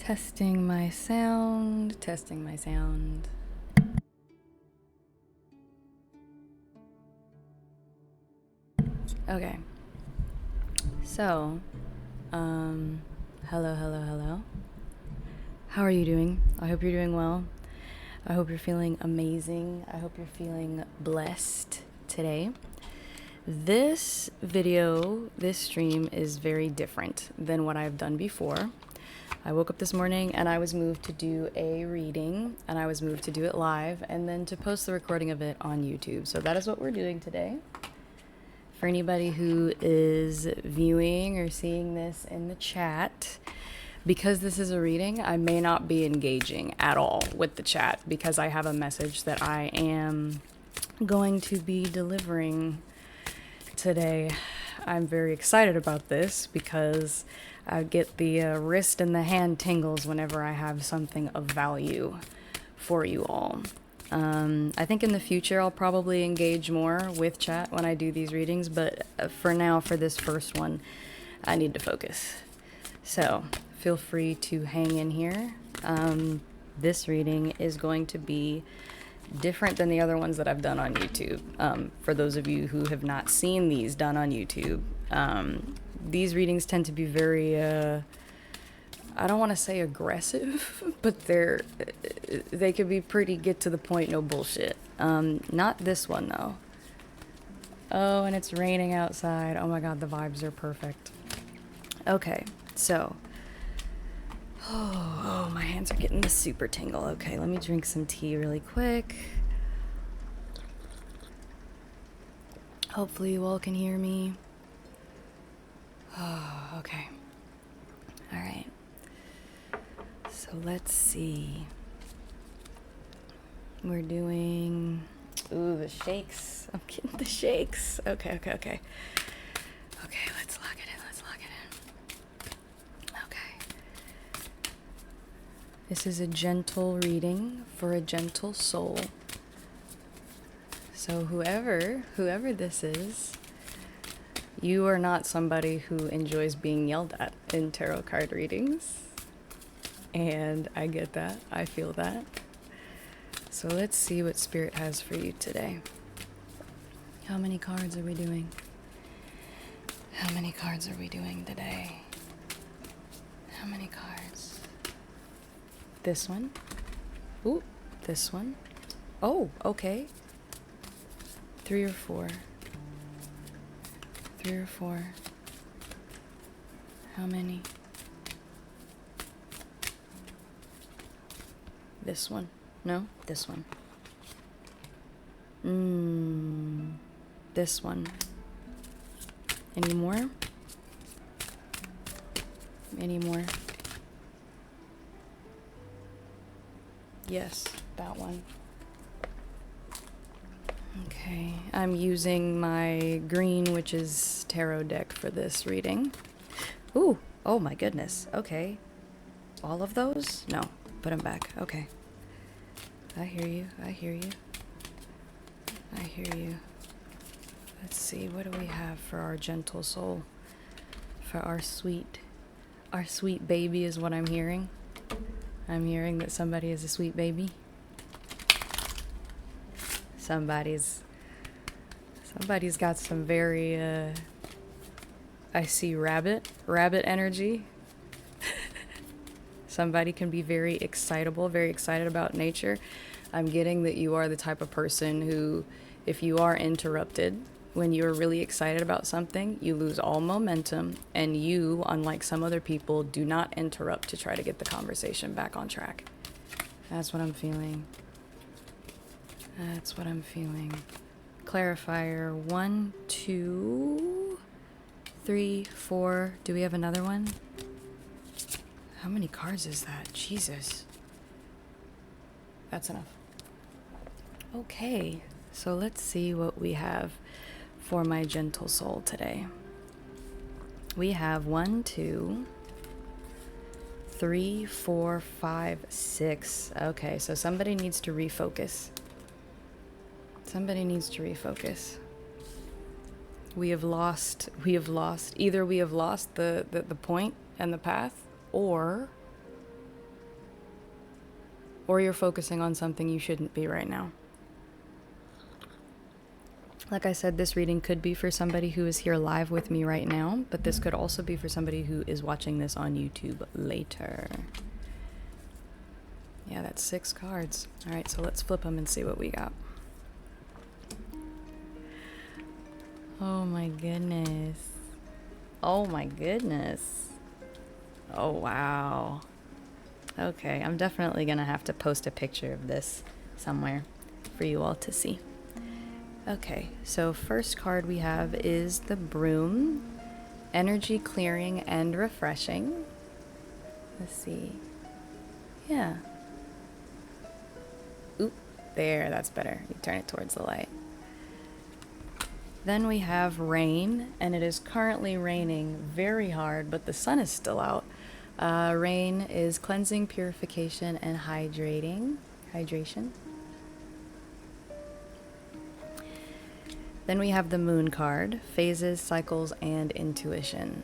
Testing my sound, testing my sound. Okay. So, hello. How are you doing? I hope you're doing well. I hope you're feeling amazing. I hope you're feeling blessed today. This video, this stream is very different than what I've done before. I woke up this morning and I was moved to do a reading, and I was moved to do it live and then to post the recording of it on YouTube. So that is what we're doing today. For anybody who is viewing or seeing this in the chat, because this is a reading, I may not be engaging at all with the chat because I have a message that I am going to be delivering today. I'm very excited about this because I get the wrist and the hand tingles whenever I have something of value for you all. I think in the future I'll probably engage more with chat when I do these readings, but for now, for this first one, I need to focus. So feel free to hang in here. This reading is going to be different than the other ones that I've done on YouTube. For those of you who have not seen these done on YouTube, these readings tend to be very, I don't want to say aggressive, but they could be pretty get to the point, no bullshit. Not this one though. Oh, and it's raining outside. Oh my God, the vibes are perfect. Okay, so, oh, my hands are getting the super tingle. Okay, let me drink some tea really quick. Hopefully you all can hear me. Oh, okay. All right. So let's see. We're doing, ooh, the shakes. I'm getting the shakes. Okay. Okay, let's lock it in. Okay. This is a gentle reading for a gentle soul. So whoever this is, you are not somebody who enjoys being yelled at in tarot card readings. And I get that. I feel that. So let's see what Spirit has for you today. How many cards are we doing? How many cards are we doing today? How many cards? This one. Ooh, this one. Oh, okay. 3 or 4. 3 or 4. How many? This one. No, this one. This one. Any more? Any more? Yes, that one. Okay, I'm using my Green Witch's Tarot deck for this reading. Ooh, oh my goodness. Okay. All of those? No, put them back. Okay. I hear you. Let's see, what do we have for our gentle soul? For our sweet baby is what I'm hearing. I'm hearing that somebody is a sweet baby. Somebody's got some very, I see rabbit energy. Somebody can be very excitable, very excited about nature. I'm getting that you are the type of person who, if you are interrupted when you're really excited about something, you lose all momentum, and you, unlike some other people, do not interrupt to try to get the conversation back on track. That's what I'm feeling. Clarifier 1, 2, 3, 4. Do we have another one? How many cards is that? Jesus. That's enough. Okay, so let's see what we have for my gentle soul today. We have 1, 2, 3, 4, 5, 6. Okay, so somebody needs to refocus. We have lost, either we have lost the point and the path, or or you're focusing on something you shouldn't be right now. Like I said, this reading could be for somebody who is here live with me right now, but this could also be for somebody who is watching this on YouTube later. Yeah, that's 6 cards. All right, so let's flip them and see what we got. Oh my goodness. Oh my goodness. Oh wow. Okay, I'm definitely gonna have to post a picture of this somewhere for you all to see. Okay, so first card we have is the Broom. Energy clearing and refreshing. Let's see. Yeah. Oop, there, that's better. You turn it towards the light. Then we have Rain, and it is currently raining very hard, but the sun is still out. Rain is cleansing, purification, and hydration. Then we have the Moon card, phases, cycles, and intuition.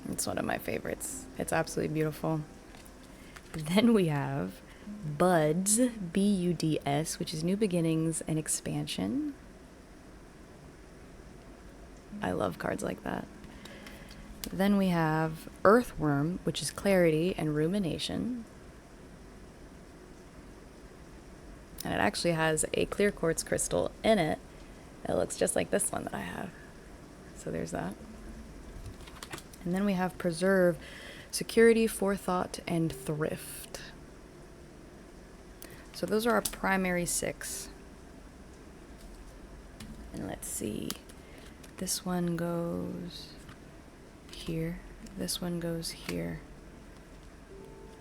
It's one of my favorites. It's absolutely beautiful. Then we have Buds, B-U-D-S, which is new beginnings and expansion. I love cards like that. Then we have Earthworm, which is clarity and rumination. And it actually has a clear quartz crystal in it. It looks just like this one that I have. So there's that. And then we have Preserve, security, forethought, and thrift. So those are our primary 6. And let's see. This one goes here. This one goes here.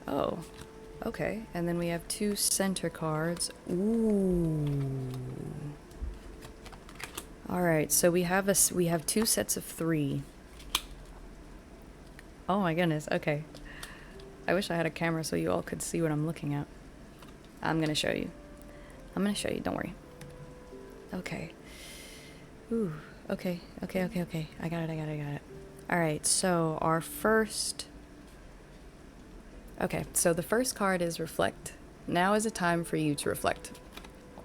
Oh, okay. And then we have 2 center cards. Ooh. All right. So we have 2 sets of 3. Oh my goodness. Okay. I wish I had a camera so you all could see what I'm looking at. I'm gonna show you. Don't worry. Okay. Ooh. Okay. I got it. All right. So our first. Okay. So the first card is Reflect. Now is a time for you to reflect.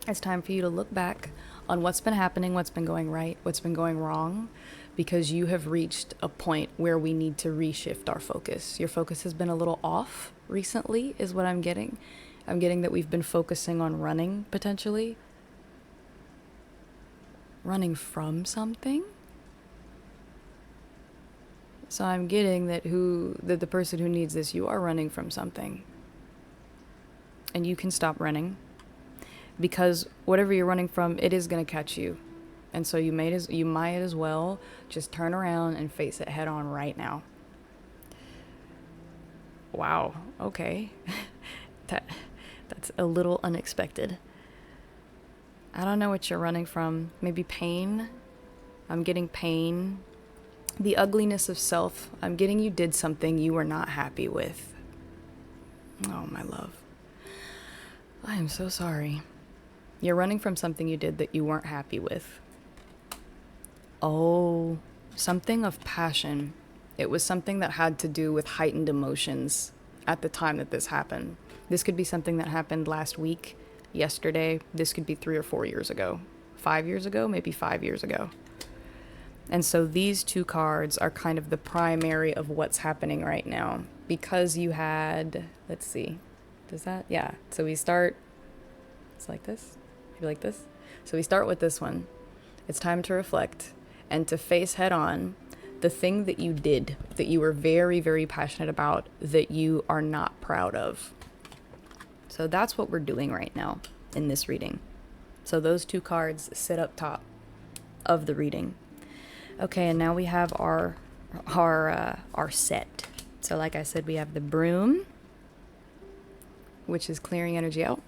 It's time for you to look back on what's been happening, what's been going right, what's been going wrong, because you have reached a point where we need to reshift our focus. Your focus has been a little off recently, is what I'm getting. I'm getting that we've been focusing on running, potentially. Running from something? So I'm getting that the person who needs this, you are running from something. And you can stop running. Because whatever you're running from, it is going to catch you. And so you might as well just turn around and face it head on right now. Wow. Okay. That's a little unexpected. I don't know what you're running from. Maybe pain. I'm getting pain. The ugliness of self. I'm getting you did something you were not happy with. Oh, my love. I am so sorry. You're running from something you did that you weren't happy with. Oh, something of passion. It was something that had to do with heightened emotions at the time that this happened. This could be something that happened last week, yesterday. This could be 3 or 4 years ago. 5 years ago, maybe 5 years ago. And so these 2 cards are kind of the primary of what's happening right now. Because you had, let's see, does that? Yeah. So we start, it's like this, maybe like this. So we start with this one. It's time to reflect and to face head on the thing that you did, that you were very, very passionate about, that you are not proud of. So that's what we're doing right now in this reading. So those 2 cards sit up top of the reading. Okay, and now we have our set. So like I said, we have the Broom, which is clearing energy out.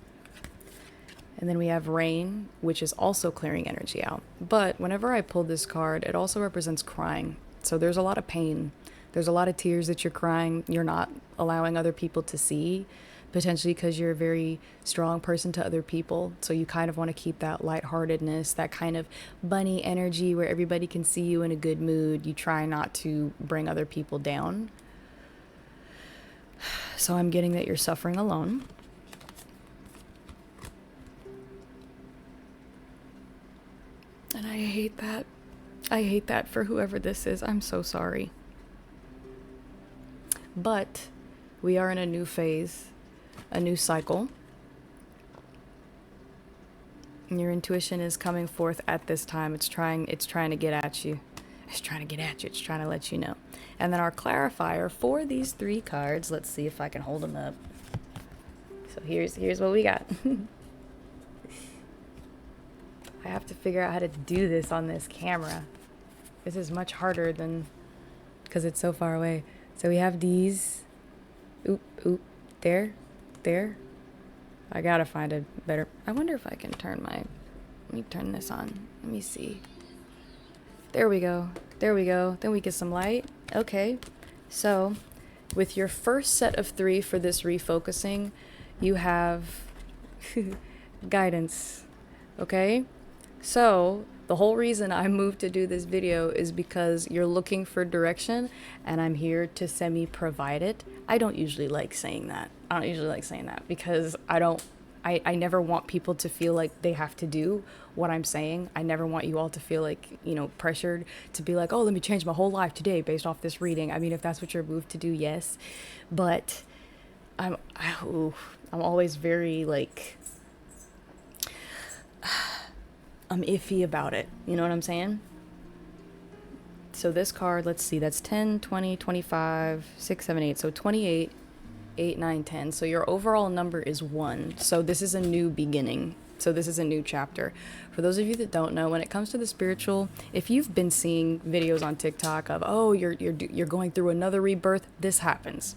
And then we have Rain, which is also clearing energy out. But whenever I pull this card, it also represents crying. So there's a lot of pain. There's a lot of tears that you're crying. You're not allowing other people to see, potentially because you're a very strong person to other people. So you kind of want to keep that lightheartedness, that kind of bunny energy where everybody can see you in a good mood. You try not to bring other people down. So I'm getting that you're suffering alone. And I hate that. I hate that for whoever this is. I'm so sorry. But we are in a new phase, a new cycle. And your intuition is coming forth at this time. It's trying to get at you. It's trying to get at you. It's trying to let you know. And then our clarifier for these 3 cards, let's see if I can hold them up. So here's what we got. I have to figure out how to do this on this camera. This is much harder than, because it's so far away. So we have these. Oop, there. I gotta find a better, I wonder if I can let me turn this on. Let me see. There we go. Then we get some light. Okay. So with your first set of 3 for this refocusing, you have guidance. Okay. So the whole reason I moved to do this video is because you're looking for direction and I'm here to semi-provide it. I don't usually like saying that. Because I never want people to feel like they have to do what I'm saying. I never want you all to feel like, pressured to be like, oh, let me change my whole life today based off this reading. I mean, if that's what you're moved to do, yes. But I'm always very I'm iffy about it. You know what I'm saying? So this card, let's see, that's 10, 20, 25, 6, 7, 8. So 28, 8, 9, 10. So your overall number is 1. So this is a new beginning. So this is a new chapter. For those of you that don't know, when it comes to the spiritual, if you've been seeing videos on TikTok of, oh, you're going through another rebirth, this happens.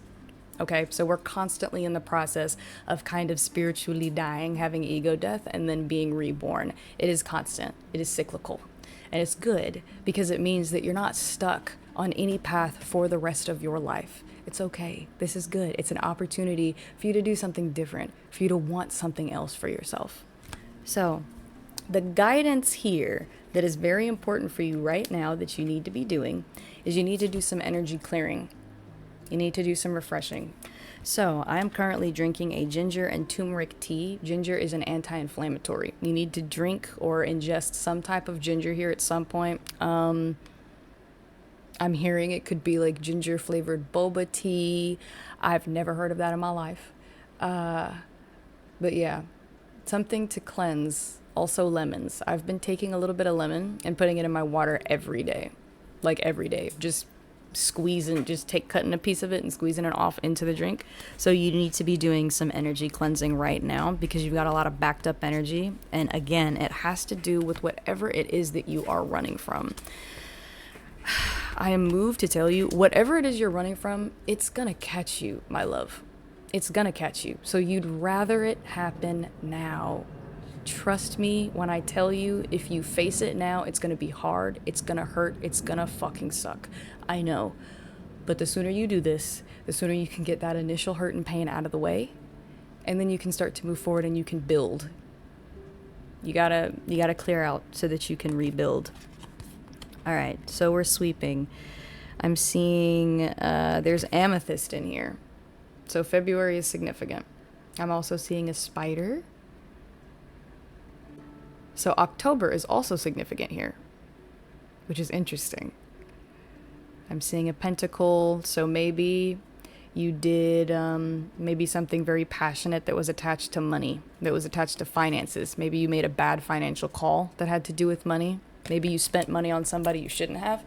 Okay, so we're constantly in the process of kind of spiritually dying, having ego death, and then being reborn. It is constant. It is cyclical. And it's good because it means that you're not stuck on any path for the rest of your life. It's okay. This is good. It's an opportunity for you to do something different, for you to want something else for yourself. So the guidance here that is very important for you right now that you need to be doing is you need to do some energy clearing. You need to do some refreshing. So I am currently drinking a ginger and turmeric tea. Ginger is an anti-inflammatory. You need to drink or ingest some type of ginger here at some point. I'm hearing it could be like ginger flavored boba tea. I've never heard of that in my life. But yeah, something to cleanse. Also lemons. I've been taking a little bit of lemon and putting it in my water every day. Like every day. Just cutting a piece of it and squeezing it off into the drink. So you need to be doing some energy cleansing right now because you've got a lot of backed up energy. And again, it has to do with whatever it is that you are running from. I am moved to tell you, whatever it is you're running from, it's gonna catch you, my love. It's gonna catch you. So you'd rather it happen now. Trust me when I tell you, if you face it now, it's gonna be hard, it's gonna hurt, it's gonna fucking suck. I know. But the sooner you do this, the sooner you can get that initial hurt and pain out of the way, and then you can start to move forward and you can build. You gotta clear out so that you can rebuild. All right, so we're sweeping. I'm seeing there's amethyst in here. So February is significant. I'm also seeing a spider. So October is also significant here, which is interesting. I'm seeing a pentacle, so maybe you did maybe something very passionate that was attached to money, that was attached to finances. Maybe you made a bad financial call that had to do with money. Maybe you spent money on somebody you shouldn't have,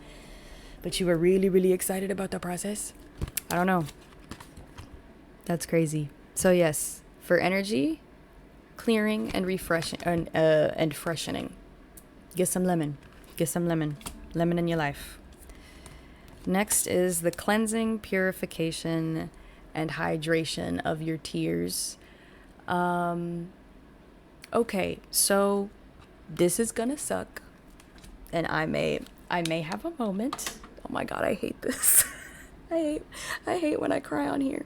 but you were really, really excited about the process. I don't know. That's crazy. So yes, for energy, clearing and refreshing and freshening. Get some lemon. Lemon in your life. Next is the cleansing, purification, and hydration of your tears. Okay, so this is gonna suck, and I may have a moment. Oh my god, I hate this. I hate when I cry on here.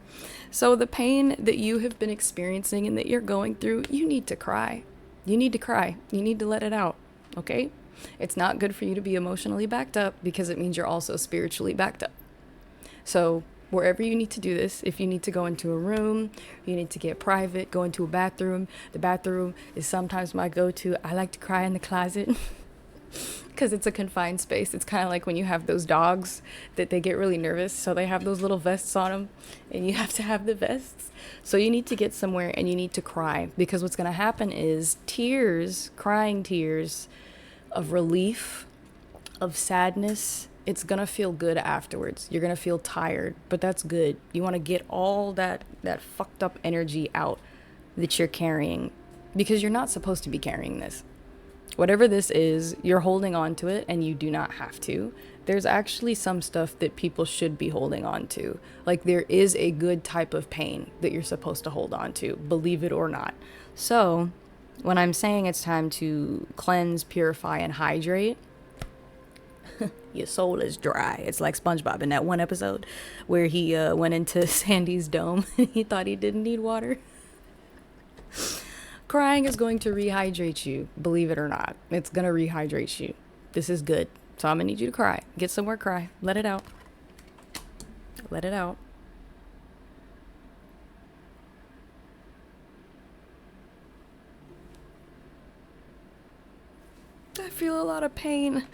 So the pain that you have been experiencing and that you're going through, you need to cry. You need to cry. You need to let it out, okay? It's not good for you to be emotionally backed up because it means you're also spiritually backed up. So wherever you need to do this, if you need to go into a room, you need to get private, go into a bathroom. The bathroom is sometimes my go-to. I like to cry in the closet because it's a confined space. It's kind of like when you have those dogs that they get really nervous, so they have those little vests on them, and you have to have the vests. So you need to get somewhere and you need to cry, because what's going to happen is tears, crying tears of relief, of sadness, it's gonna feel good afterwards. You're gonna feel tired, but that's good. You want to get all that fucked up energy out that you're carrying, because you're not supposed to be carrying this. Whatever this is, you're holding on to it, and you do not have to. There's actually some stuff that people should be holding on to. Like, there is a good type of pain that you're supposed to hold on to, believe it or not. So when I'm saying it's time to cleanse, purify, and hydrate, your soul is dry. It's like SpongeBob in that one episode where he went into Sandy's dome and he thought he didn't need water. Crying is going to rehydrate you, believe it or not. It's going to rehydrate you. This is good. So I'm going to need you to cry. Get somewhere, cry. Let it out. Let it out. I feel a lot of pain.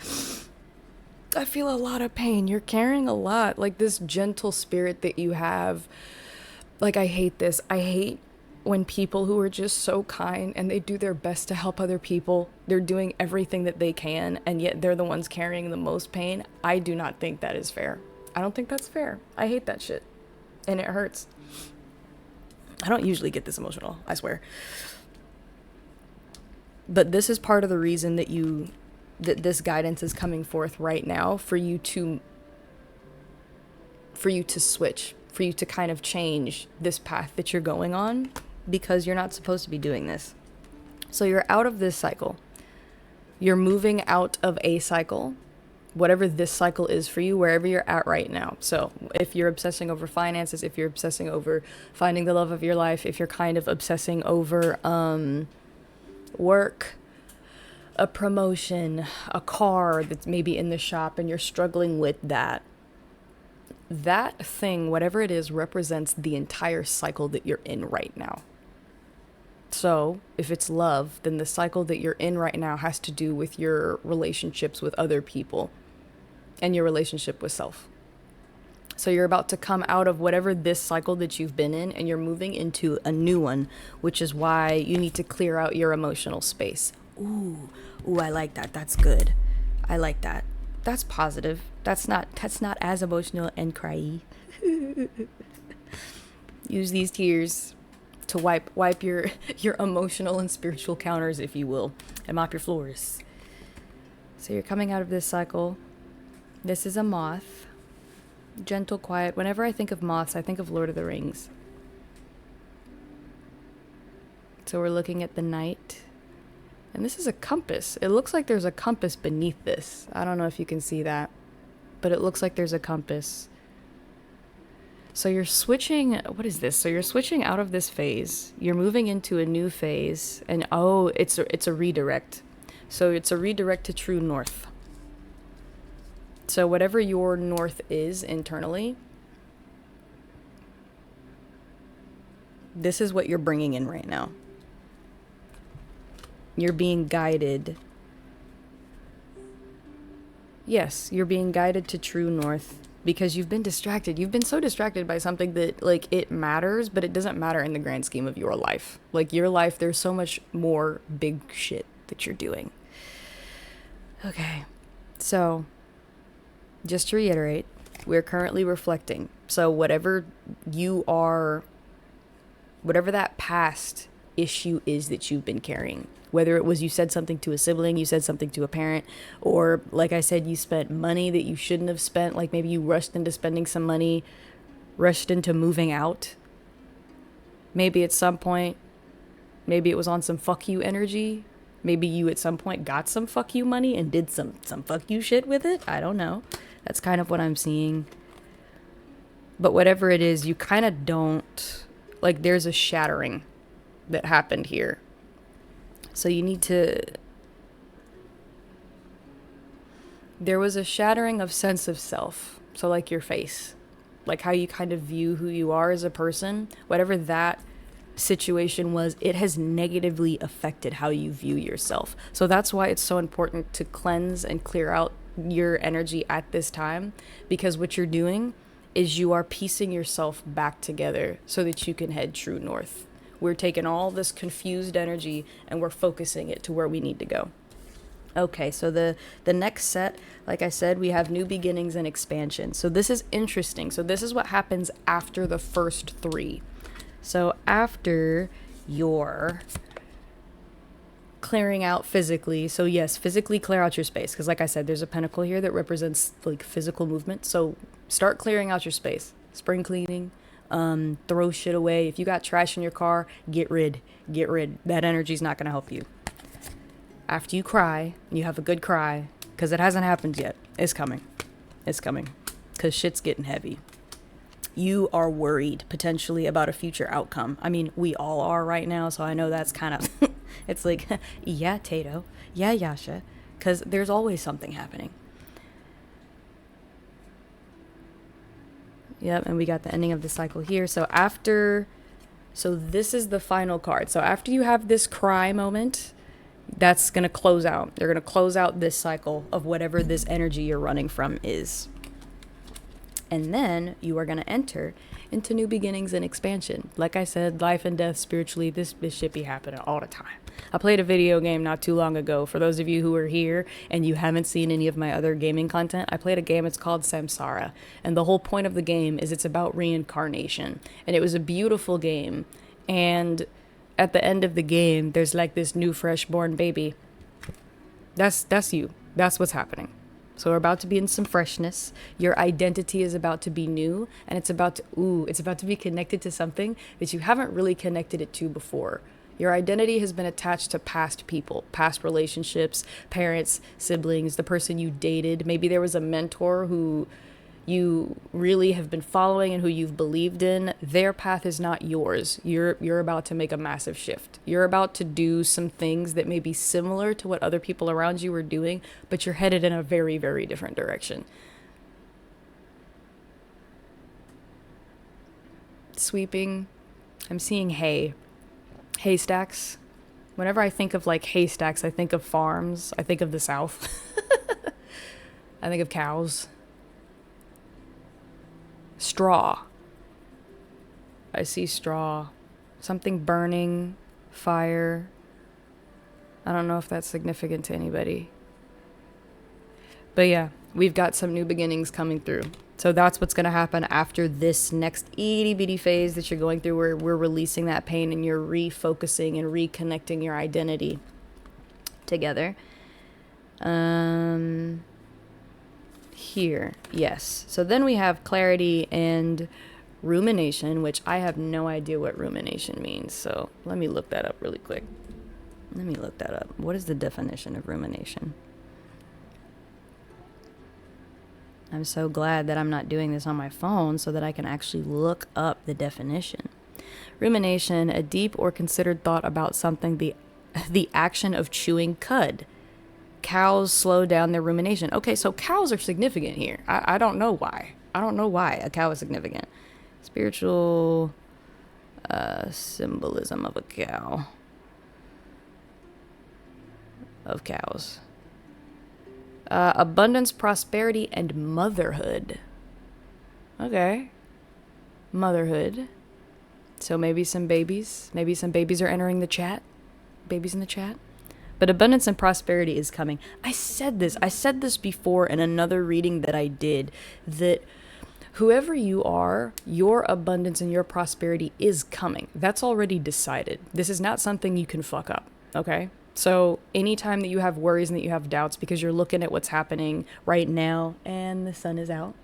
I feel a lot of pain. You're carrying a lot. Like, this gentle spirit that you have. Like, I hate this. I hate when people who are just so kind and they do their best to help other people, they're doing everything that they can, and yet they're the ones carrying the most pain. I do not think that is fair. I don't think that's fair. I hate that shit. And it hurts. I don't usually get this emotional, I swear. But this is part of the reason that this guidance is coming forth right now, for you to switch, for you to kind of change this path that you're going on, because you're not supposed to be doing this. So you're out of this cycle. You're moving out of a cycle, whatever this cycle is for you, wherever you're at right now. So if you're obsessing over finances, if you're obsessing over finding the love of your life, if you're kind of obsessing over work, a promotion, a car that's maybe in the shop, and you're struggling with that thing, whatever it is, represents the entire cycle that you're in right now. So if it's love, then the cycle that you're in right now has to do with your relationships with other people and your relationship with self. So you're about to come out of whatever this cycle that you've been in, and you're moving into a new one, which is why you need to clear out your emotional space. Ooh, I like that. That's good. I like that. That's positive. That's not as emotional and cryy. Use these tears to wipe your emotional and spiritual counters, if you will, and mop your floors. So you're coming out of this cycle. This is a moth. Gentle, quiet. Whenever I think of moths, I think of Lord of the Rings. So we're looking at the night. And this is a compass. It looks like there's a compass beneath this. I don't know if you can see that, but it looks like there's a compass. So you're switching, what is this? So you're switching out of this phase. You're moving into a new phase, and it's a redirect. So it's a redirect to true north. So whatever your north is internally, this is what you're bringing in right now. You're being guided. Yes, you're being guided to true north because you've been distracted. You've been so distracted by something that, like, it matters, but it doesn't matter in the grand scheme of your life. Like, your life, there's so much more big shit that you're doing. Okay, so just to reiterate, we're currently reflecting. So whatever that past issue is that you've been carrying, whether it was you said something to a sibling, you said something to a parent, or like I said, you spent money that you shouldn't have spent, like maybe you rushed into spending some money, rushed into moving out. Maybe at some point, maybe it was on some fuck you energy. Maybe you at some point got some fuck you money and did some fuck you shit with it. I don't know. That's kind of what I'm seeing. But whatever it is, you kind of don't, like, there's a shattering that happened here. So you need to, there was a shattering of sense of self. So like your face. like how you kind of view who you are as a person, whatever that situation was, it has negatively affected how you view yourself. So that's why it's so important to cleanse and clear out your energy at this time, because what you're doing is you are piecing yourself back together so that you can head true north. We're taking all this confused energy and we're focusing it to where we need to go. Okay, so the next set, like I said, we have new beginnings and expansion. So this is interesting. So this is what happens after the first three. So after your clearing out physically, so yes, physically clear out your space, because like I said, there's a pentacle here that represents like physical movement. So start clearing out your space. Spring cleaning, throw shit away. If you got trash in your car, get rid. That energy's not going to help you. After you cry, you have a good cry, because it hasn't happened yet. It's coming, because shit's getting heavy. You are worried potentially about a future outcome. I mean, we all are right now, so I know that's kind of, it's like, yeah, Tato, yeah, Yasha, because there's always something happening. Yep, and we got the ending of the cycle here. So this is the final card. So after you have this cry moment, that's going to close out. You're going to close out this cycle of whatever this energy you're running from is. And then you are going to enter into new beginnings and expansion. Like I said, life and death spiritually, this shit be happening all the time. I played a video game not too long ago. For those of you who are here and you haven't seen any of my other gaming content, I played a game, it's called Samsara. And the whole point of the game is it's about reincarnation. And it was a beautiful game. And at the end of the game, there's like this new fresh born baby. That's you. That's what's happening. So we're about to be in some freshness. Your identity is about to be new, and it's about to be connected to something that you haven't really connected it to before. Your identity has been attached to past people, past relationships, parents, siblings, the person you dated. Maybe there was a mentor who you really have been following and who you've believed in. Their path is not yours. You're about to make a massive shift. You're about to do some things that may be similar to what other people around you are doing, but you're headed in a very, very different direction. Sweeping. I'm seeing haystacks. Whenever I think of like haystacks, I think of farms. I think of the South. I think of cows. Straw. I see straw. Something burning. Fire. I don't know if that's significant to anybody. But yeah, we've got some new beginnings coming through. So that's what's going to happen after this next itty bitty phase that you're going through, where we're releasing that pain and you're refocusing and reconnecting your identity together. Here, yes. So then we have clarity and rumination, which I have no idea what rumination means. So let me look that up really quick. What is the definition of rumination? I'm so glad that I'm not doing this on my phone so that I can actually look up the definition. Rumination, a deep or considered thought about something, the action of chewing cud. Cows slow down their rumination. Okay, so cows are significant here. I don't know why. I don't know why a cow is significant. Spiritual symbolism of a cow. Of cows. Abundance, prosperity, and motherhood. Okay. Motherhood. So maybe some babies. Maybe some babies are entering the chat. Babies in the chat. But abundance and prosperity is coming. I said this before in another reading that I did, that whoever you are, your abundance and your prosperity is coming. That's already decided. This is not something you can fuck up, okay? So anytime that you have worries and that you have doubts because you're looking at what's happening right now and the sun is out.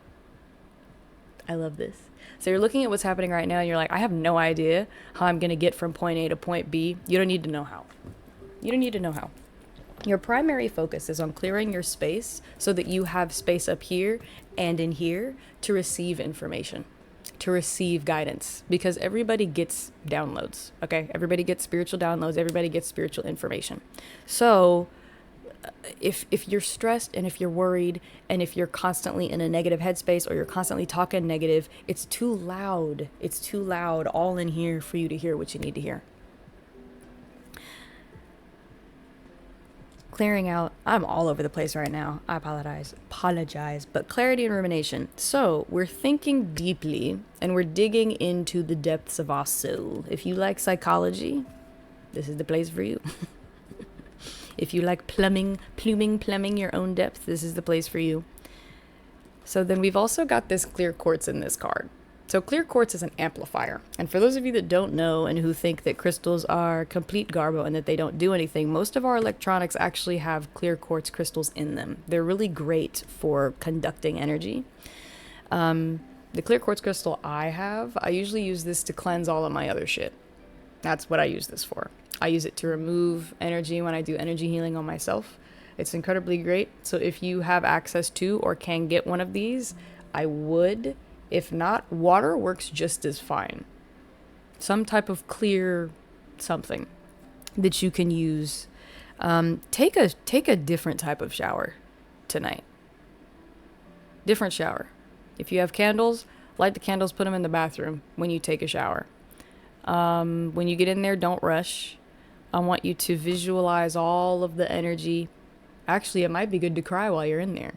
I love this. So you're looking at what's happening right now and you're like, I have no idea how I'm going to get from point A to point B. You don't need to know how. You don't need to know how. Your primary focus is on clearing your space so that you have space up here and in here to receive information, to receive guidance, because everybody gets downloads, okay? Everybody gets spiritual downloads. Everybody gets spiritual information. So if you're stressed and if you're worried and if you're constantly in a negative headspace or you're constantly talking negative, it's too loud. It's too loud all in here for you to hear what you need to hear. Clearing out. I'm all over the place right now. I apologize. But clarity and rumination. So we're thinking deeply and we're digging into the depths of our soul. If you like psychology, this is the place for you. If you like plumbing your own depth, this is the place for you. So then we've also got this clear quartz in this card. So clear quartz is an amplifier. And for those of you that don't know and who think that crystals are complete garbo and that they don't do anything, most of our electronics actually have clear quartz crystals in them. They're really great for conducting energy. The clear quartz crystal I usually use this to cleanse all of my other shit. That's what I use this for. I use it to remove energy when I do energy healing on myself. It's incredibly great. So if you have access to or can get one of these, I would. If not, water works just as fine. Some type of clear something that you can use. Take a different type of shower tonight. Different shower. If you have candles, light the candles, put them in the bathroom when you take a shower. When you get in there, don't rush. I want you to visualize all of the energy. Actually, it might be good to cry while you're in there.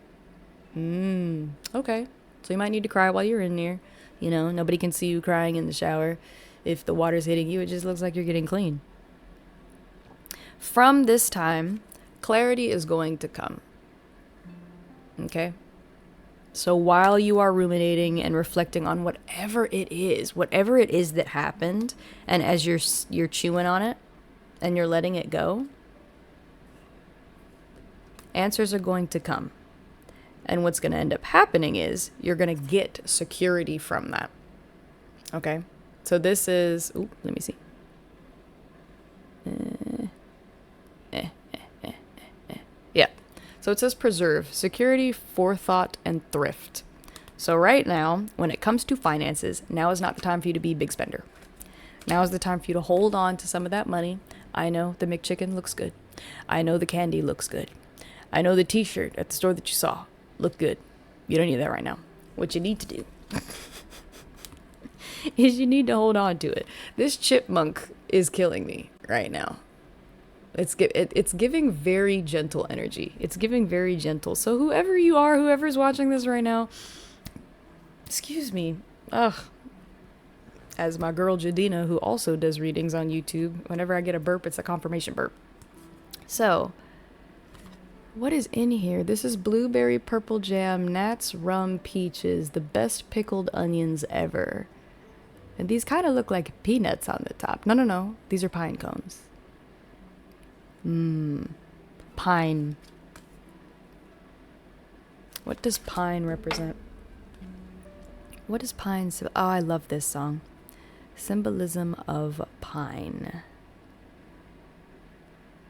Okay. So you might need to cry while you're in there. You know, nobody can see you crying in the shower. If the water's hitting you, it just looks like you're getting clean. From this time, clarity is going to come. Okay? So while you are ruminating and reflecting on whatever it is that happened, and as you're chewing on it and you're letting it go, answers are going to come. And what's going to end up happening is you're going to get security from that. Okay? So this is... Ooh, let me see. Yeah. So it says preserve, security, forethought, and thrift. So right now, when it comes to finances, now is not the time for you to be a big spender. Now is the time for you to hold on to some of that money. I know the McChicken looks good. I know the candy looks good. I know the t-shirt at the store that you saw look good. You don't need that right now. What you need to do is you need to hold on to it. This chipmunk is killing me right now. It's giving very gentle energy. It's giving very gentle. So whoever you are, whoever's watching this right now, excuse me. As my girl Jadina, who also does readings on YouTube, whenever I get a burp, it's a confirmation burp. So what is in here? This is blueberry purple jam, Nats rum peaches, the best pickled onions ever. And these kind of look like peanuts on the top. No. These are pine cones. Pine. What does pine represent? What does pine... Oh, I love this song. Symbolism of pine.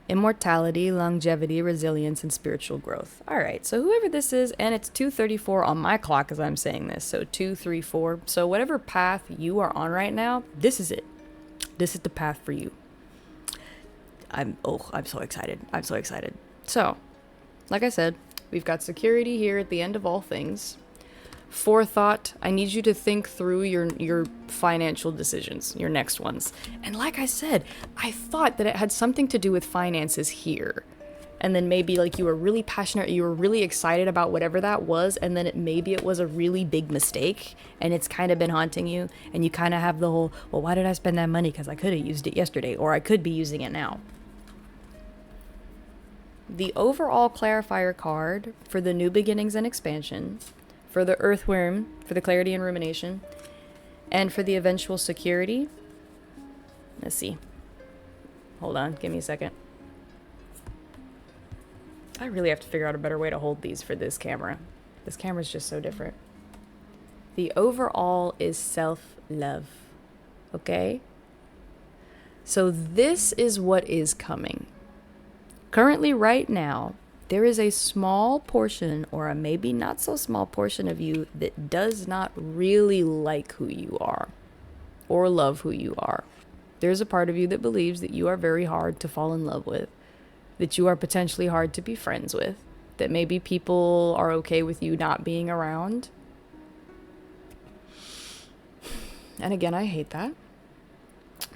Immortality, longevity, resilience, and spiritual growth. All right, so whoever this is, and it's 2:34 on my clock as I'm saying this, so 2:34. So whatever path you are on right now, this is it. This is the path for you. I'm so excited. I'm so excited. So, like I said, we've got security here at the end of all things. Forethought, I need you to think through your financial decisions, your next ones. And like I said, I thought that it had something to do with finances here. And then maybe like you were really passionate, you were really excited about whatever that was, and then maybe it was a really big mistake, and it's kind of been haunting you, and you kind of have the whole, well, why did I spend that money? Because I could have used it yesterday, or I could be using it now. The overall clarifier card for the new beginnings and expansion, for the earthworm, for the clarity and rumination, and for the eventual security. Let's see. Hold on, give me a second. I really have to figure out a better way to hold these for this camera. This camera's just so different. The overall is self-love. Okay? So this is what is coming. Currently, right now, there is a small portion, or a maybe not so small portion of you that does not really like who you are or love who you are. There's a part of you that believes that you are very hard to fall in love with. that you are potentially hard to be friends with, that maybe people are okay with you not being around. And again, I hate that,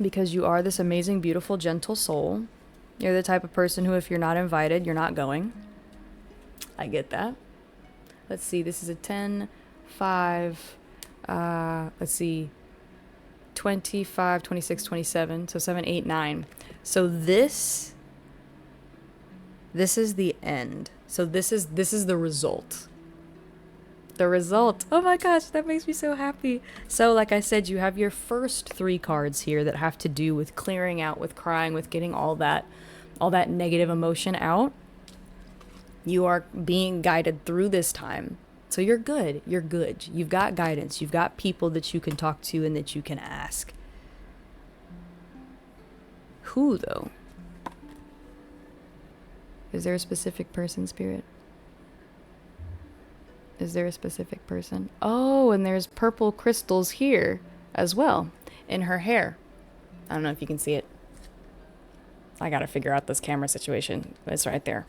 because you are this amazing, beautiful, gentle soul. You're the type of person who, if you're not invited, you're not going. I get that. Let's see, this is a 10, 5, let's see, 25, 26, 27, so 7, 8, 9. So this is the end. So this is the result. The result. Oh my gosh, that makes me so happy. So like I said, you have your first 3 cards here that have to do with clearing out, with crying, with getting all that negative emotion out. You are being guided through this time. So you're good. You're good. You've got guidance. You've got people that you can talk to and that you can ask. Who, though? Is there a specific person, Spirit? Is there a specific person? Oh, and there's purple crystals here as well in her hair. I don't know if you can see it. I gotta figure out this camera situation. It's right there.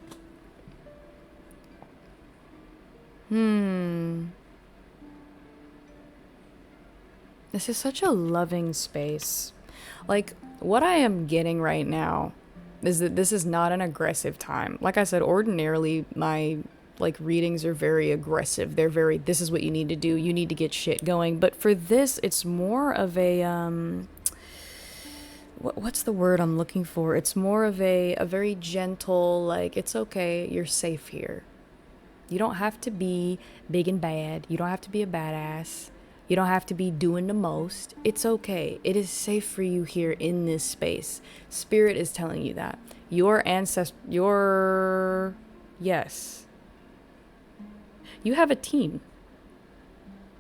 This is such a loving space. Like, what I am getting right now is that this is not an aggressive time. Like I said, ordinarily my readings are very aggressive. They're very, this is what you need to do. You need to get shit going. But for this, it's more of a what's the word I'm looking for? It's more of a very gentle, like, it's okay, you're safe here. You don't have to be big and bad. You don't have to be a badass. You don't have to be doing the most. It's okay. It is safe for you here in this space. Spirit is telling you that. Yes. You have a team.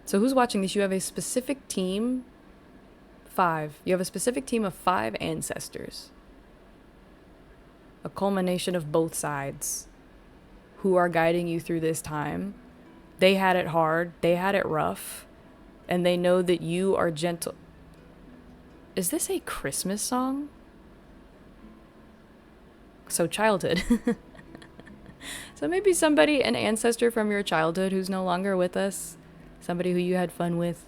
So who's watching this? You have a specific team. 5. You have a specific team of 5 ancestors. A culmination of both sides who are guiding you through this time. They had it hard. They had it rough. And they know that you are gentle. Is this a Christmas song? So childhood. So maybe somebody, an ancestor from your childhood who's no longer with us. Somebody who you had fun with.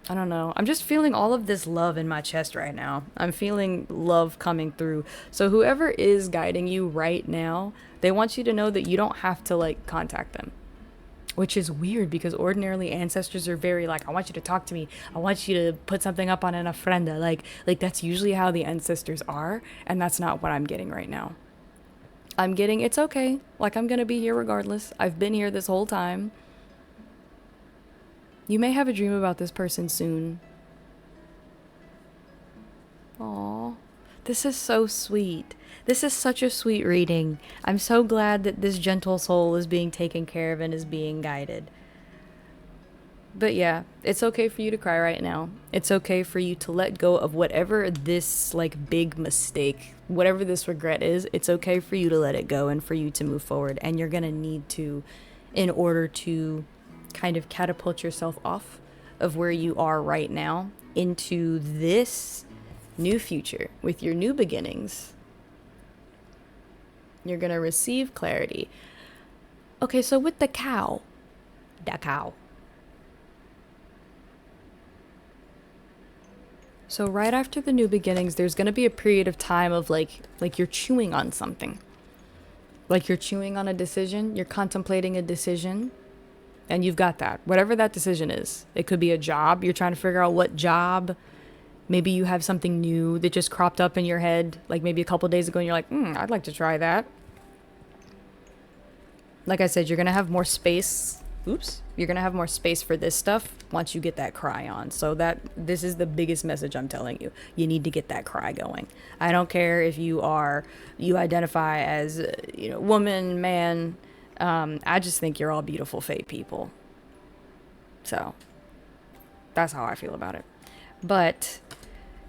I don't know. I'm just feeling all of this love in my chest right now. I'm feeling love coming through. So whoever is guiding you right now, they want you to know that you don't have to contact them. Which is weird, because ordinarily ancestors are very I want you to talk to me. I want you to put something up on an ofrenda. Like that's usually how the ancestors are. And that's not what I'm getting right now. I'm getting, it's okay. I'm going to be here regardless. I've been here this whole time. You may have a dream about this person soon. Aww. This is so sweet. This is such a sweet reading. I'm so glad that this gentle soul is being taken care of and is being guided. But yeah, it's okay for you to cry right now. It's okay for you to let go of whatever this big mistake, whatever this regret is. It's okay for you to let it go and for you to move forward. And you're going to need to, in order to kind of catapult yourself off of where you are right now into this new future with your new beginnings. You're going to receive clarity. Okay, so with the cow. So right after the new beginnings, there's going to be a period of time of like you're chewing on something. Like you're chewing on a decision, you're contemplating a decision, and you've got that. Whatever that decision is. It could be a job. You're trying to figure out what job. Maybe you have something new that just cropped up in your head, maybe a couple days ago, and you're like, I'd like to try that. Like I said, you're going to have more space. You're going to have more space for this stuff once you get that cry on. So this is the biggest message I'm telling you. You need to get that cry going. I don't care if you identify as, woman, man. I just think you're all beautiful, fate people. So that's how I feel about it. But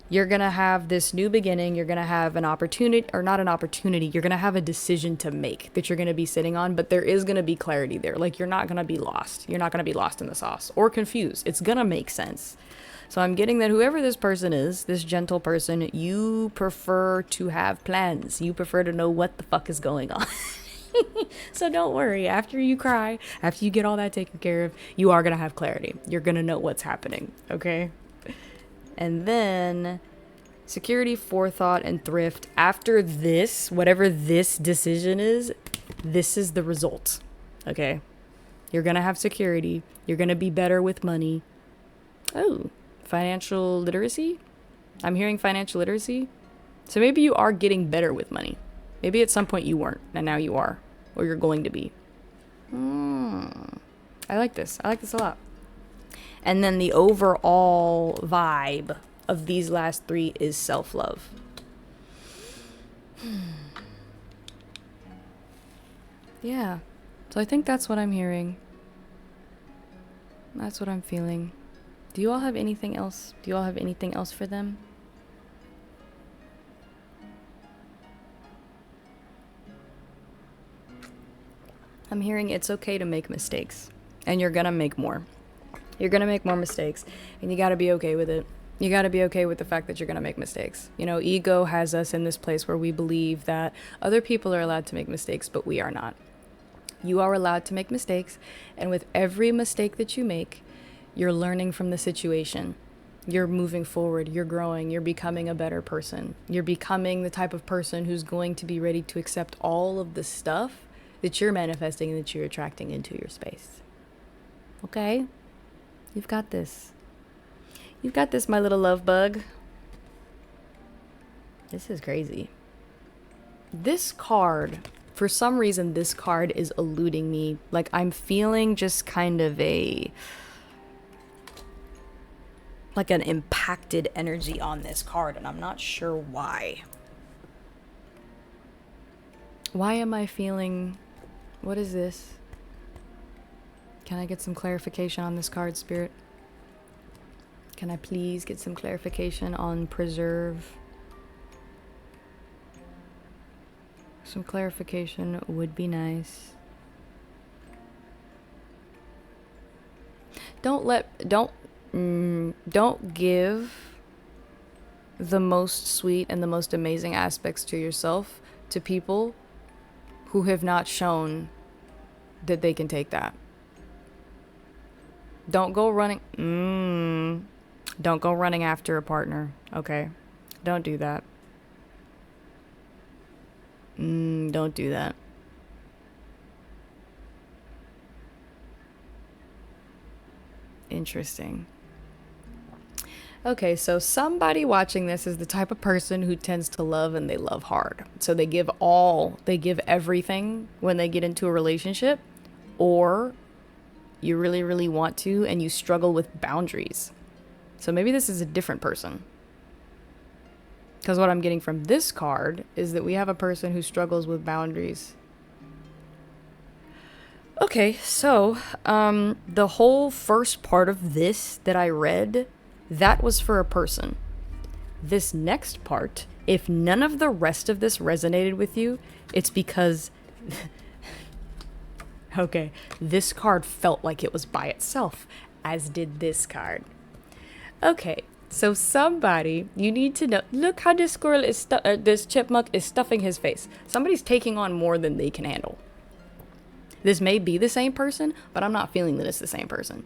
you're going to have this new beginning. You're going to have an opportunity, or not an opportunity. You're going to have a decision to make that you're going to be sitting on, but there is going to be clarity there. You're not going to be lost. You're not going to be lost in the sauce or confused. It's going to make sense. So I'm getting that whoever this person is, this gentle person, you prefer to have plans. You prefer to know what the fuck is going on. So don't worry. After you cry, after you get all that taken care of, you are going to have clarity. You're going to know what's happening. Okay? And then security, forethought, and thrift. After this, whatever this decision is, this is the result. Okay? You're going to have security. You're going to be better with money. Oh, financial literacy? I'm hearing financial literacy. So maybe you are getting better with money. Maybe at some point you weren't, and now you are. Or you're going to be. I like this. I like this a lot. And then the overall vibe of these last three is self-love. Yeah. So I think that's what I'm hearing. That's what I'm feeling. Do you all have anything else? Do you all have anything else for them? I'm hearing it's okay to make mistakes. And you're gonna make more. You're gonna make more mistakes. And you gotta be okay with it. You gotta be okay with the fact that you're gonna make mistakes. You know, ego has us in this place where we believe that other people are allowed to make mistakes, but we are not. You are allowed to make mistakes. And with every mistake that you make, you're learning from the situation. You're moving forward. You're growing. You're becoming a better person. You're becoming the type of person who's going to be ready to accept all of the stuff that you're manifesting and that you're attracting into your space. Okay? You've got this. You've got this, my little love bug. This is crazy. This card, for some reason, this card is eluding me. Like, I'm feeling just kind of like an impacted energy on this card, and I'm not sure why. Why am I feeling... What is this? Can I get some clarification on this card, Spirit? Can I please get some clarification on preserve? Some clarification would be nice. Don't give the most sweet and the most amazing aspects to yourself to people who have not shown that they can take that. Don't go running. Don't go running after a partner. Okay? Don't do that. Don't do that. Interesting. Okay, so somebody watching this is the type of person who tends to love and they love hard. So they give everything when they get into a relationship, or you really, really want to and you struggle with boundaries. So maybe this is a different person. Because what I'm getting from this card is that we have a person who struggles with boundaries. Okay, so the whole first part of this that I read, that was for a person. This next part, if none of the rest of this resonated with you, it's because... okay, this card felt like it was by itself, as did this card. Okay, so somebody, you need to know... Look how this squirrel is... this chipmunk is stuffing his face. Somebody's taking on more than they can handle. This may be the same person, but I'm not feeling that it's the same person.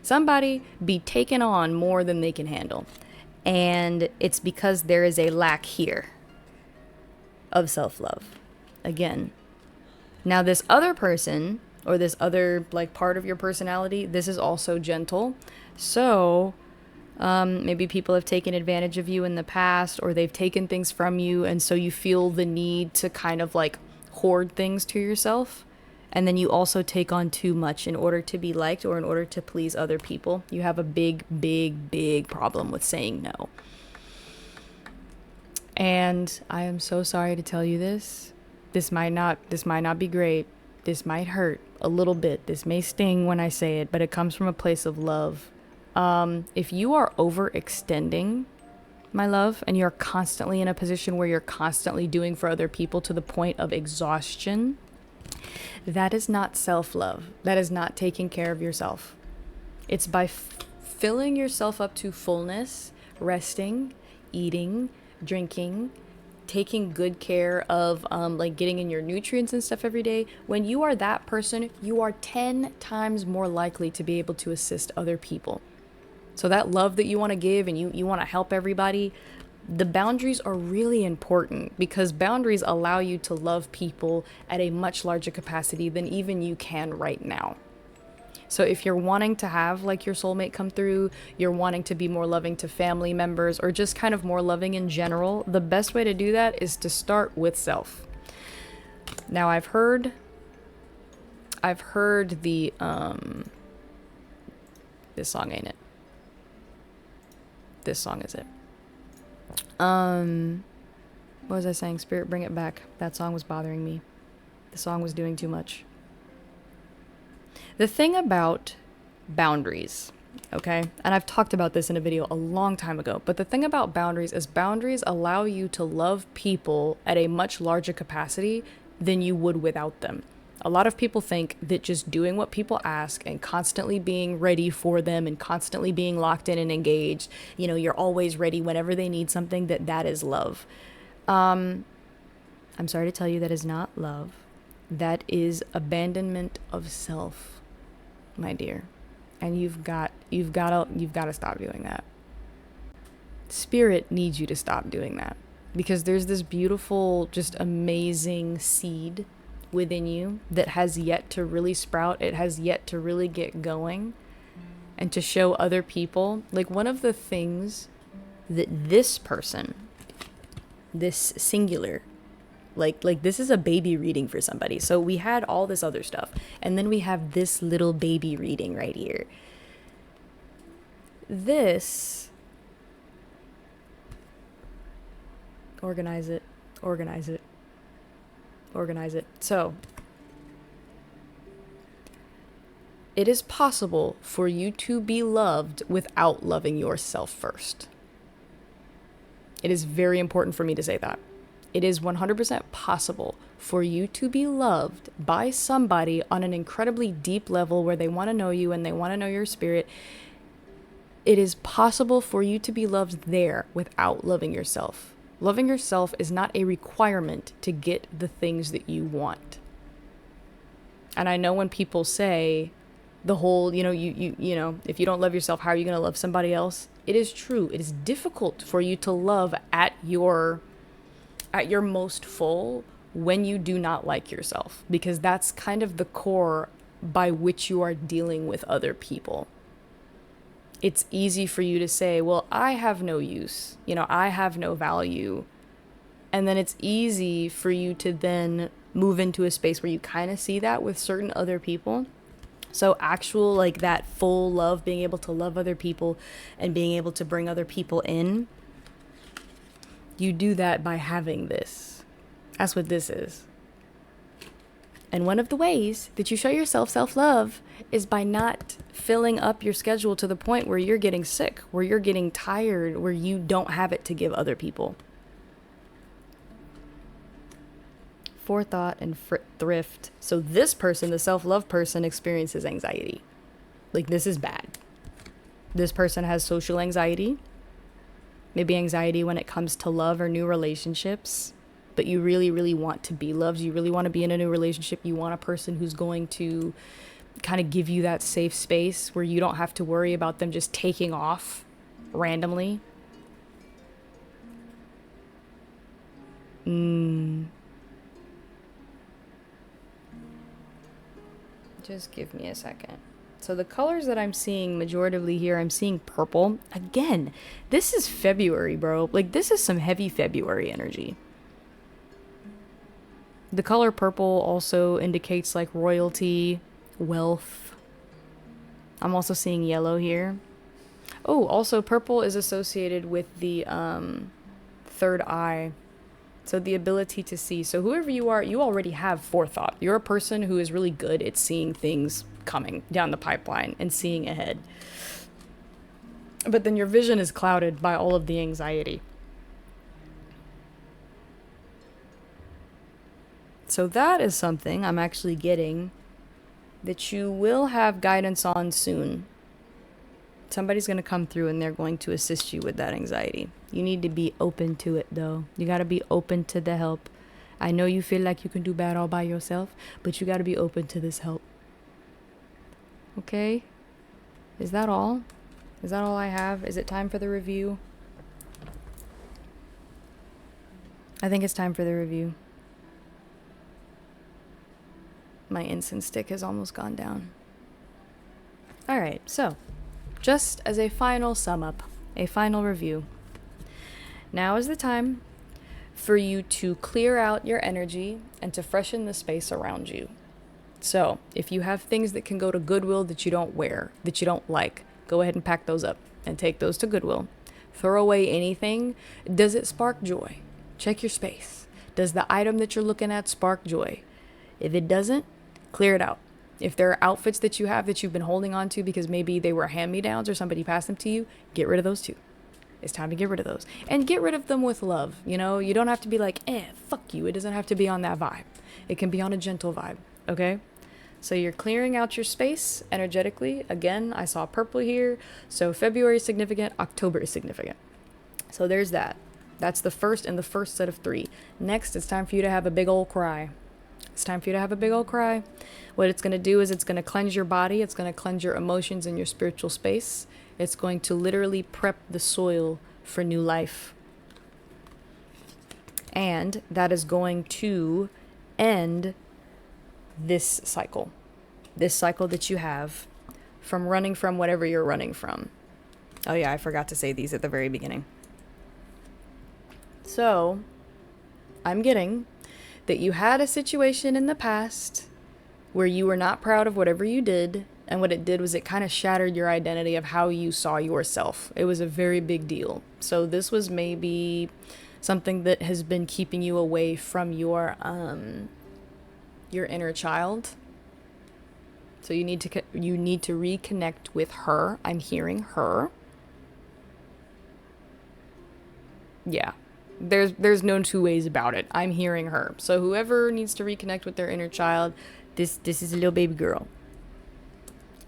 Somebody be taking on more than they can handle. And it's because there is a lack here of self-love. Again. Now this other person, or this other like part of your personality, this is also gentle. So maybe people have taken advantage of you in the past, or they've taken things from you, and so you feel the need to kind of like hoard things to yourself. And then you also take on too much in order to be liked or in order to please other people. You have a big, big, big problem with saying no. And I am so sorry to tell you this. This might not be great. This might hurt a little bit. This may sting when I say it, but it comes from a place of love. If you are overextending, my love, and you're constantly in a position where you're constantly doing for other people to the point of exhaustion, that is not self-love. That is not taking care of yourself. It's by filling yourself up to fullness, resting, eating, drinking, taking good care of like getting in your nutrients and stuff every day, when you are that person, you are 10 times more likely to be able to assist other people. So that love that you want to give and you want to help everybody, the boundaries are really important, because boundaries allow you to love people at a much larger capacity than even you can right now. So if you're wanting to have like your soulmate come through, you're wanting to be more loving to family members, or just kind of more loving in general, the best way to do that is to start with self. Now I've heard the this song ain't it. This song is it. What was I saying? Spirit, bring it back. That song was bothering me. The song was doing too much. The thing about boundaries, okay? And I've talked about this in a video a long time ago, but the thing about boundaries is boundaries allow you to love people at a much larger capacity than you would without them. A lot of people think that just doing what people ask and constantly being ready for them and constantly being locked in and engaged, you know, you're always ready whenever they need something, that is love. I'm sorry to tell you, that is not love. That is abandonment of self, my dear. And you've got to stop doing that. Spirit needs you to stop doing that, because there's this beautiful, just amazing seed within you that has yet to really sprout. It has yet to really get going and to show other people. Like, one of the things that this person, this singular, like this is a baby reading for somebody. So we had all this other stuff, and then we have this little baby reading right here. This, organize it. So, it is possible for you to be loved without loving yourself first. It is very important for me to say that. It is 100% possible for you to be loved by somebody on an incredibly deep level where they want to know you and they want to know your spirit. It is possible for you to be loved there without loving yourself. Loving yourself is not a requirement to get the things that you want. And I know when people say the whole, you know, if you don't love yourself, how are you going to love somebody else? It is true. It is difficult for you to love at your most full when you do not like yourself, because that's kind of the core by which you are dealing with other people. It's easy for you to say, well, I have no use, you know, I have no value. And then it's easy for you to then move into a space where you kind of see that with certain other people. So actual, like, that full love, being able to love other people and being able to bring other people in, you do that by having this. That's what this is. And one of the ways that you show yourself self-love is by not filling up your schedule to the point where you're getting sick, where you're getting tired, where you don't have it to give other people. Forethought and thrift. So this person, the self-love person, experiences anxiety. Like, this is bad. This person has social anxiety. Maybe anxiety when it comes to love or new relationships. But you really, really want to be loved. You really want to be in a new relationship. You want a person who's going to kind of give you that safe space where you don't have to worry about them just taking off randomly. Just give me a second. So the colors that I'm seeing majoritively here, I'm seeing purple. Again, this is February, bro. Like, this is some heavy February energy. The color purple also indicates like royalty, wealth. I'm also seeing yellow here. Oh, also purple is associated with the third eye. So the ability to see. So whoever you are, you already have forethought. You're a person who is really good at seeing things coming down the pipeline and seeing ahead. But then your vision is clouded by all of the anxiety. So that is something I'm actually getting that you will have guidance on soon. Somebody's going to come through and they're going to assist you with that anxiety. You need to be open to it, though. You got to be open to the help. I know you feel like you can do bad all by yourself, but you got to be open to this help. Okay? Is that all? Is that all I have? Is it time for the review? I think it's time for the review. My incense stick has almost gone down. All right, so just as a final sum up, a final review. Now is the time for you to clear out your energy and to freshen the space around you. So if you have things that can go to Goodwill that you don't wear, that you don't like, go ahead and pack those up and take those to Goodwill. Throw away anything. Does it spark joy? Check your space. Does the item that you're looking at spark joy? If it doesn't, clear it out. If there are outfits that you have that you've been holding on to because maybe they were hand-me-downs or somebody passed them to you, get rid of those too. It's time to get rid of those. And get rid of them with love. You know, you don't have to be like, fuck you. It doesn't have to be on that vibe. It can be on a gentle vibe, okay? So you're clearing out your space energetically. Again, I saw purple here. So February is significant. October is significant. So there's that. That's the first in the first set of 3. Next, it's time for you to have a big old cry. It's time for you to have a big old cry. What it's going to do is it's going to cleanse your body. It's going to cleanse your emotions and your spiritual space. It's going to literally prep the soil for new life. And that is going to end this cycle that you have from running from whatever you're running from. Oh yeah, I forgot to say these at the very beginning. So, I'm getting that you had a situation in the past where you were not proud of whatever you did, and what it did was it kind of shattered your identity of how you saw yourself. It was a very big deal. So this was maybe something that has been keeping you away from your inner child. So you need to reconnect with her. I'm hearing her. Yeah. There's no two ways about it. I'm hearing her. So whoever needs to reconnect with their inner child, this is a little baby girl.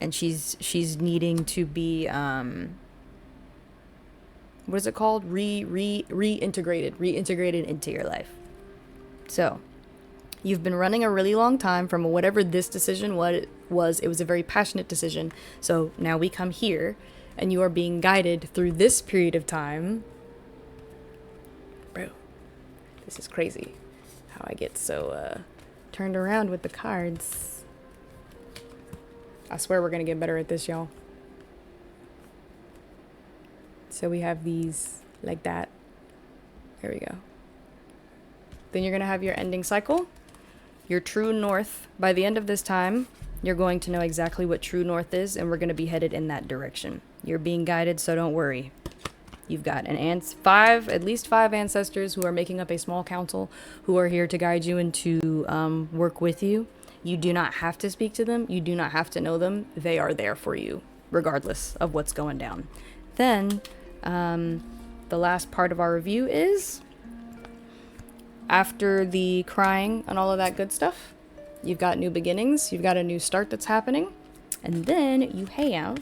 And she's needing to be what is it called? Reintegrated into your life. So, you've been running a really long time from whatever this decision was. It was a very passionate decision. So now we come here and you are being guided through this period of time. Bro, this is crazy how I get so turned around with the cards. I swear we're going to get better at this, y'all. So we have these like that. There we go. Then you're going to have your ending cycle, your true north. By the end of this time, you're going to know exactly what true north is, and we're going to be headed in that direction. You're being guided, so don't worry. You've got at least five ancestors who are making up a small council who are here to guide you and to work with you. You do not have to speak to them. You do not have to know them. They are there for you, regardless of what's going down. Then, the last part of our review is, after the crying and all of that good stuff, you've got new beginnings. You've got a new start that's happening. And then you have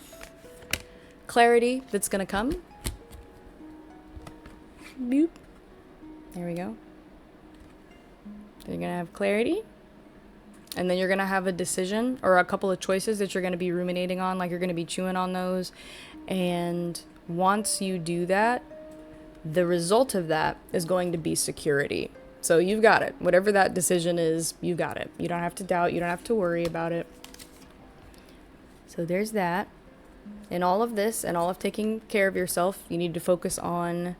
clarity that's going to come. Boop. There we go. Then you're going to have clarity. And then you're going to have a decision or a couple of choices that you're going to be ruminating on, like you're going to be chewing on those. And once you do that, the result of that is going to be security. So you've got it. Whatever that decision is, you got it. You don't have to doubt. You don't have to worry about it. So there's that. In all of this and all of taking care of yourself, you need to focus on,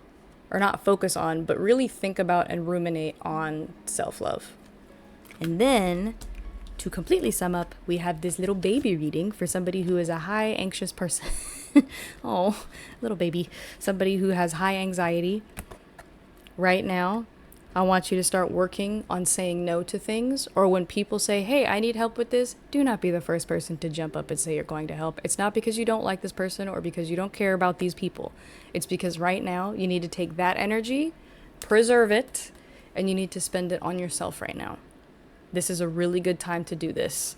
or not focus on, but really think about and ruminate on self-love. And then, to completely sum up, we have this little baby reading for somebody who is a high anxious person. Oh, little baby. Somebody who has high anxiety. Right now, I want you to start working on saying no to things. Or when people say, hey, I need help with this, do not be the first person to jump up and say you're going to help. It's not because you don't like this person or because you don't care about these people. It's because right now you need to take that energy, preserve it, and you need to spend it on yourself right now. This is a really good time to do this.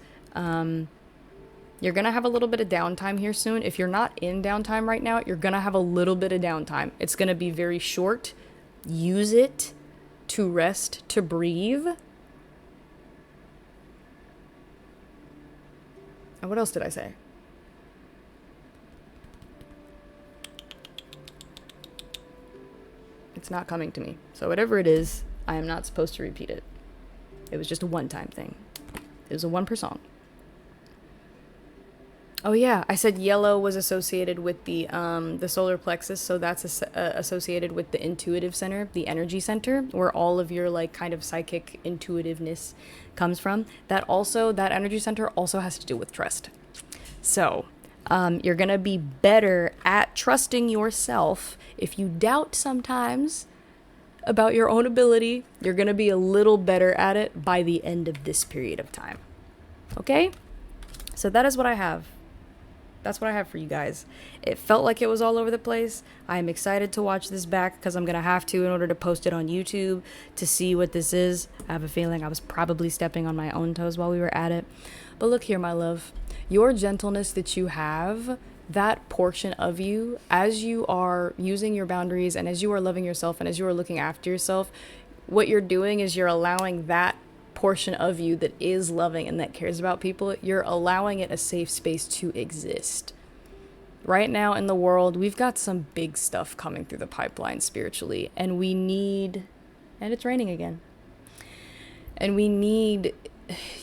You're going to have a little bit of downtime here soon. If you're not in downtime right now, you're going to have a little bit of downtime. It's going to be very short. Use it to rest, to breathe. And what else did I say? It's not coming to me. So whatever it is, I am not supposed to repeat it. It was just a one-time thing. It was a one per song. Oh yeah, I said yellow was associated with the solar plexus, so that's associated with the intuitive center, the energy center, where all of your like kind of psychic intuitiveness comes from. That energy center also has to do with trust. So you're gonna be better at trusting yourself. If you doubt sometimes about your own ability, you're gonna be a little better at it by the end of this period of time. Okay? So that is what I have. That's what I have for you guys. It felt like it was all over the place. I am excited to watch this back because I'm going to have to in order to post it on YouTube to see what this is. I have a feeling I was probably stepping on my own toes while we were at it. But look here, my love. Your gentleness that you have, that portion of you, as you are using your boundaries and as you are loving yourself and as you are looking after yourself, what you're doing is you're allowing that portion of you that is loving and that cares about people, you're allowing it a safe space to exist. Right now in the world, we've got some big stuff coming through the pipeline spiritually, and it's raining again. And we need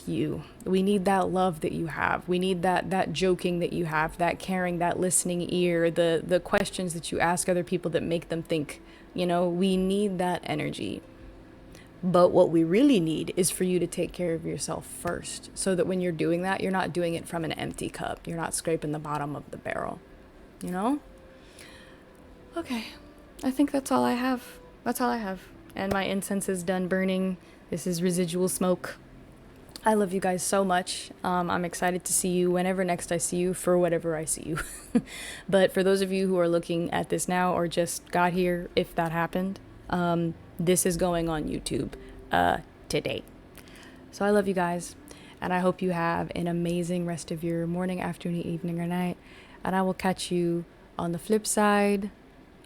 you. We need that love that you have. We need that joking that you have, that caring, that listening ear, the questions that you ask other people that make them think, we need that energy. But what we really need is for you to take care of yourself first, so that when you're doing that, you're not doing it from an empty cup. You're not scraping the bottom of the barrel, Okay, I think that's all I have. And my incense is done burning. This is residual smoke. I love you guys so much. I'm excited to see you whenever next I see you, for whatever I see you. But for those of you who are looking at this now or just got here, if that happened, this is going on YouTube today. So I love you guys, and I hope you have an amazing rest of your morning, afternoon, evening, or night. And I will catch you on the flip side.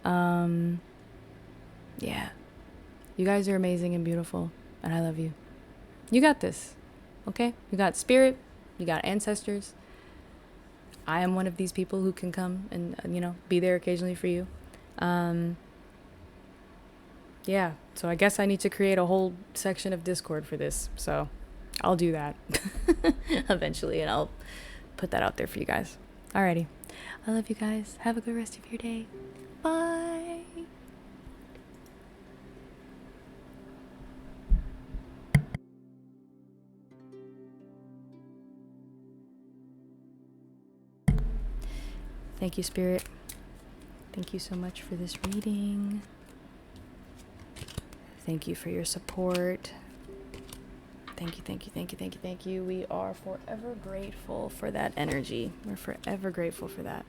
Yeah. You guys are amazing and beautiful, and I love you. You got this, okay? You got spirit. You got ancestors. I am one of these people who can come and, be there occasionally for you. Yeah, so I guess I need to create a whole section of Discord for this. So I'll do that eventually, and I'll put that out there for you guys. Alrighty. I love you guys. Have a good rest of your day. Bye. Thank you, Spirit. Thank you so much for this reading. Thank you for your support. Thank you. We are forever grateful for that energy. We're forever grateful for that.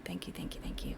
Thank you.